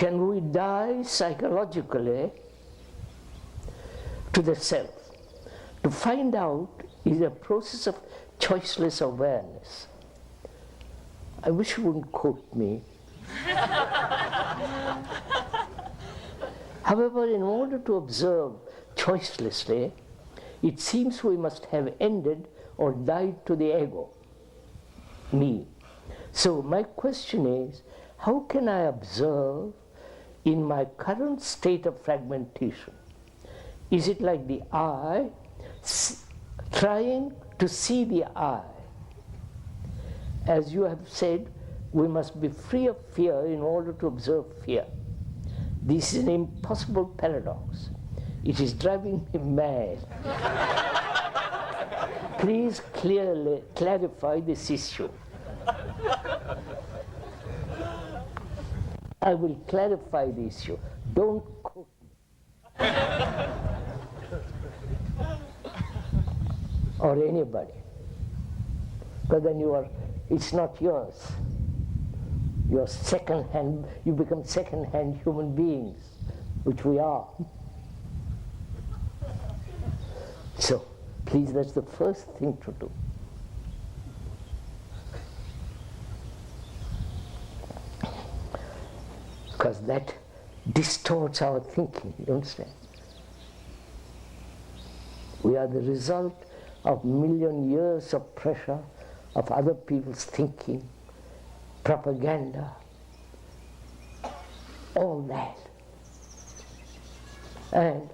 can we die psychologically to the self? To find out is a process of choiceless awareness. I wish you wouldn't quote me. However, in order to observe choicelessly, it seems we must have ended or died to the ego, me. So my question is, how can I observe in my current state of fragmentation? Is it like the eye trying to see the eye? As you have said, we must be free of fear in order to observe fear. This is an impossible paradox. It is driving me mad. Please clearly clarify this issue. I will clarify the issue. Don't quote me. Or anybody. Because then it's not yours. You're second-hand, you become second-hand human beings, which we are. So, please, that's the first thing to do. Because that distorts our thinking, you understand? We are the result of million years of pressure of other people's thinking, propaganda, all that. And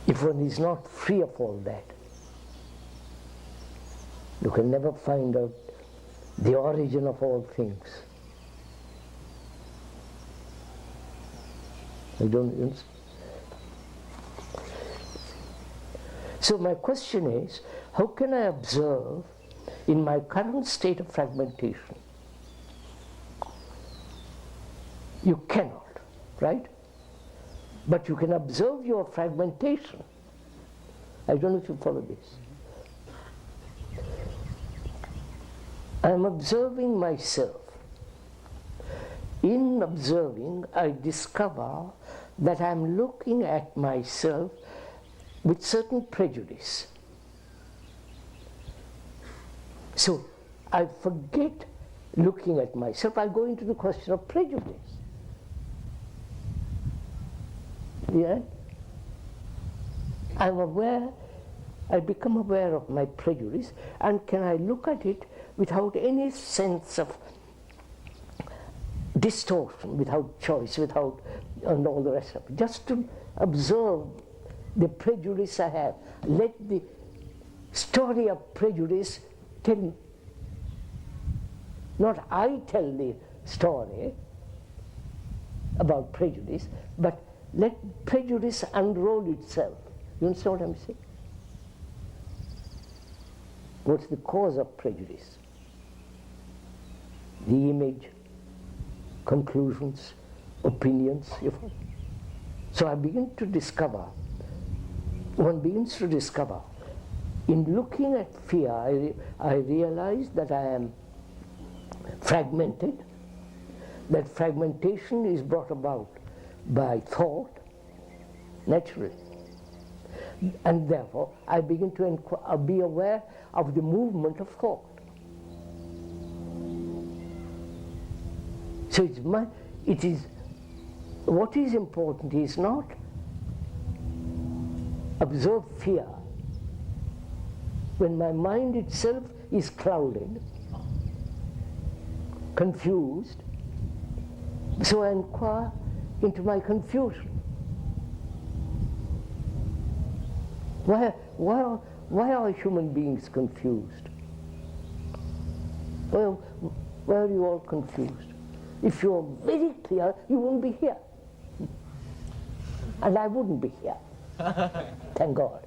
if one is not free of all that, you can never find out the origin of all things. You don't. So my question is, how can I observe in my current state of fragmentation? You cannot, right? But you can observe your fragmentation. I don't know if you follow this. I am observing myself. In observing, I discover that I am looking at myself with certain prejudice. So I forget looking at myself, I go into the question of prejudice. Yeah? I'm aware, I become aware of my prejudice, and can I look at it without any sense of distortion, without choice, without and all the rest of it. Just to observe the prejudice I have. Let the story of prejudice tell me. Not I tell the story about prejudice, but let prejudice unroll itself. You understand what I'm saying? What's the cause of prejudice? The image, conclusions, opinions. So I begin to discover, one begins to discover, in looking at fear, I realize that I am fragmented, that fragmentation is brought about by thought, naturally. And therefore, I begin to be aware of the movement of thought. So what is important is not observe fear. When my mind itself is clouded, confused, so I inquire into my confusion. Why are human beings confused? Well, why are you all confused? If you're very clear, you wouldn't be here. And I wouldn't be here. Thank God.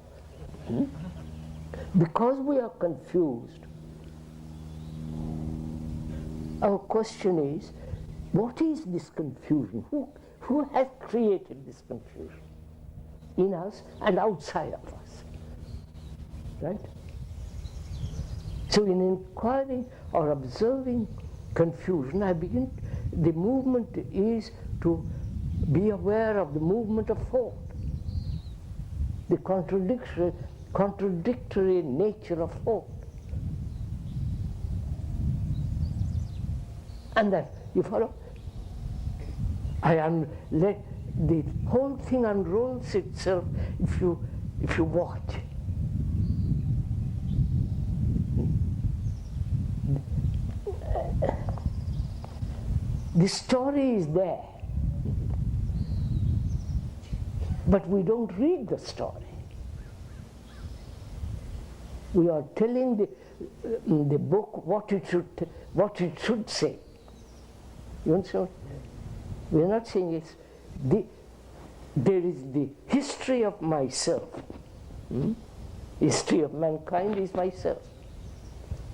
Because we are confused, our question is, what is this confusion? Who has created this confusion? In us and outside of us. Right? So in inquiring or observing confusion, the movement is to be aware of the movement of thought, the contradictory nature of thought. And that, you follow? The whole thing unrolls itself if you watch. The story is there, but we don't read the story. We are telling the book what it should say. You understand? We are not saying it's there is the history of myself. History of mankind is myself.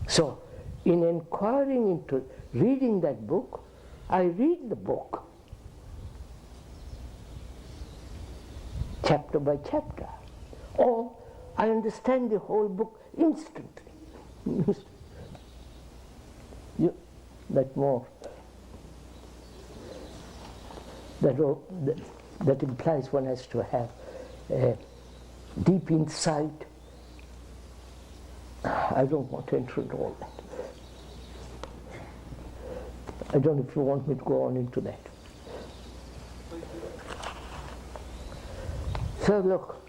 So, in inquiring into reading that book, I read the book chapter by chapter, or I understand the whole book instantly. That implies one has to have deep insight. I don't want to enter into all that. I don't know if you want me to go on into that. So look,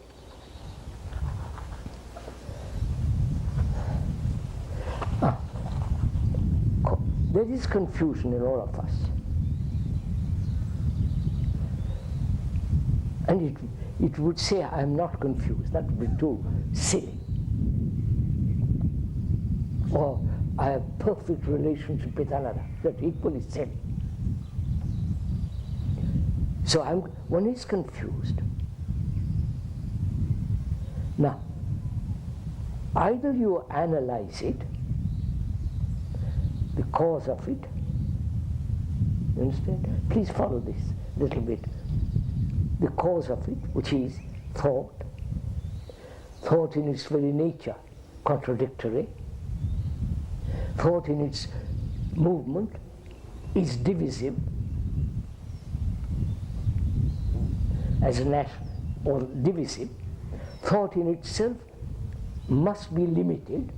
there is confusion in all of us. And it would say, I'm not confused. That would be too silly. Or, I have perfect relationship with another. That's equally silly. So one is confused. Now, either you analyze it, the cause of it, you understand? Please follow this a little bit. The cause of it, which is thought in its very nature, contradictory. Thought in its movement is divisive as an act, or divisive. Thought in itself must be limited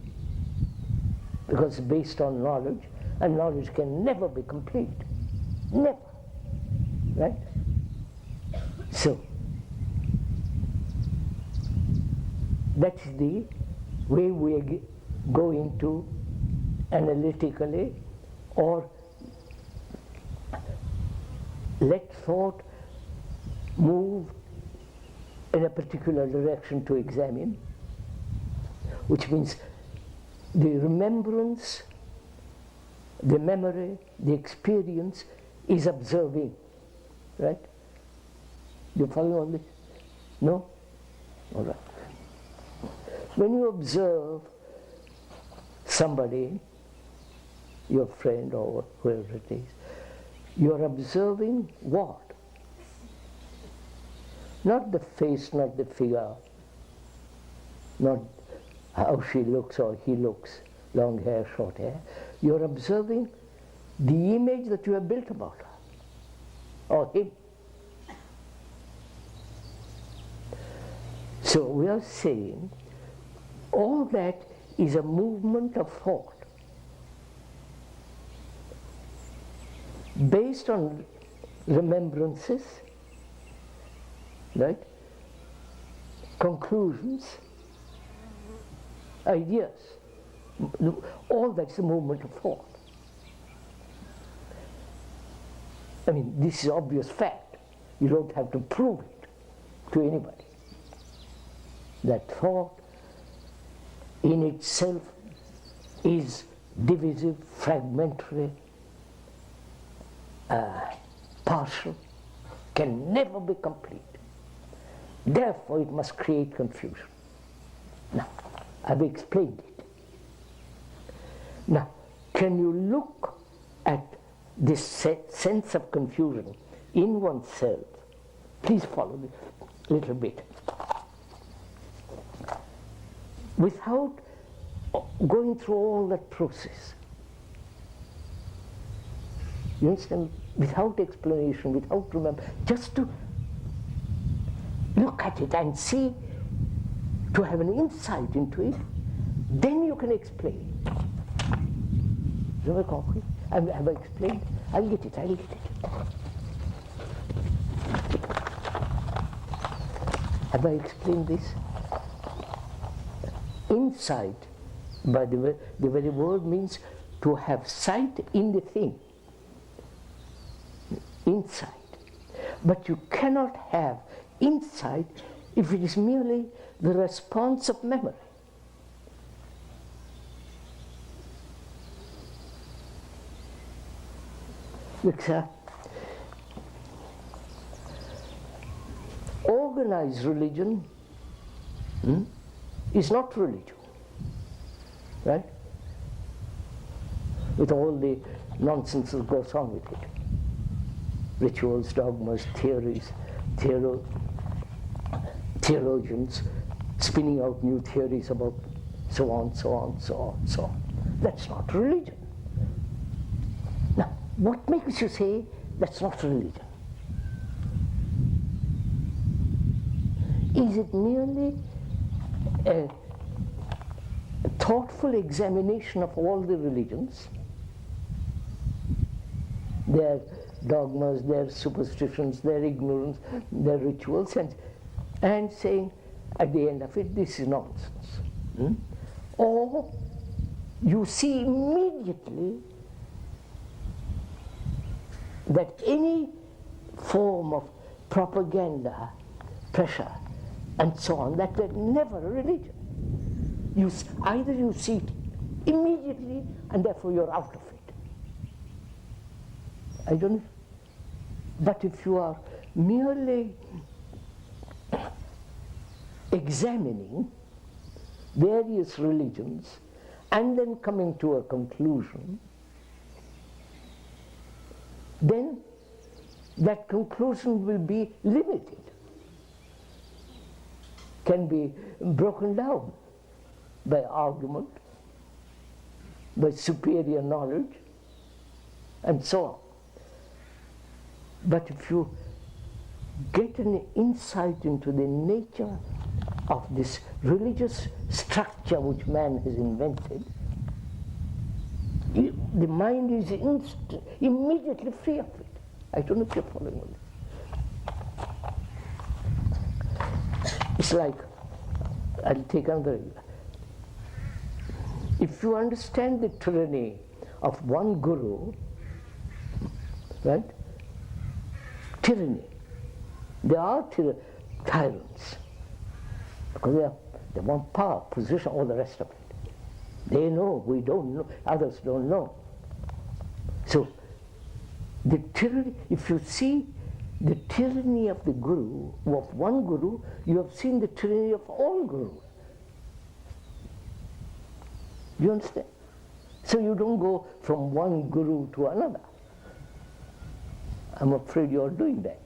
because it's based on knowledge, and knowledge can never be complete. Never. Right? So, that's the way we go into analytically, or let thought move in a particular direction to examine, which means the remembrance, the memory, the experience is observing, right? You follow on this? No? All right. When you observe somebody, your friend or whoever it is, you're observing what? Not the face, not the figure, not how she looks or he looks, long hair, short hair. You're observing the image that you have built about her or him. So we are saying all that is a movement of thought based on remembrances, right? Conclusions, ideas. All that's a movement of thought. I mean, this is obvious fact. You don't have to prove it to anybody. That thought in itself is divisive, fragmentary, partial, can never be complete. Therefore, it must create confusion. Now, I've explained it. Now, can you look at this sense of confusion in oneself? Please follow me a little bit. Without going through all that process. You understand? Without explanation, without remember, just to look at it and see, to have an insight into it, then you can explain. Have I explained? I'll get it. Have I explained this? Insight, by the very word, means to have sight in the thing. Insight. But you cannot have insight if it is merely the response of memory. Look, organized religion is not religion, right? With all the nonsense that goes on with it. Rituals, dogmas, theories, theologians spinning out new theories about so on. That's not religion. Now, what makes you say that's not religion? Is it merely a thoughtful examination of all the religions, their dogmas, their superstitions, their ignorance, their rituals, and saying at the end of it, this is nonsense? Or you see immediately that any form of propaganda, pressure, and so on, that they're never a religion. Either you see it immediately and therefore you're out of it. I don't know. But if you are merely examining various religions and then coming to a conclusion, then that conclusion will be limited, can be broken down by argument, by superior knowledge, and so on. But if you get an insight into the nature of this religious structure which man has invented, the mind is immediately free of it. I don't know if you're following me. It's like, I'll take another. If you understand the tyranny of one guru, right? Tyranny. They are tyrants because they want power, position, all the rest of it. They know, we don't know, others don't know. So, the tyranny, if you see the tyranny of the guru, of one guru, you have seen the tyranny of all gurus. You understand? So you don't go from one guru to another. I'm afraid you're doing that.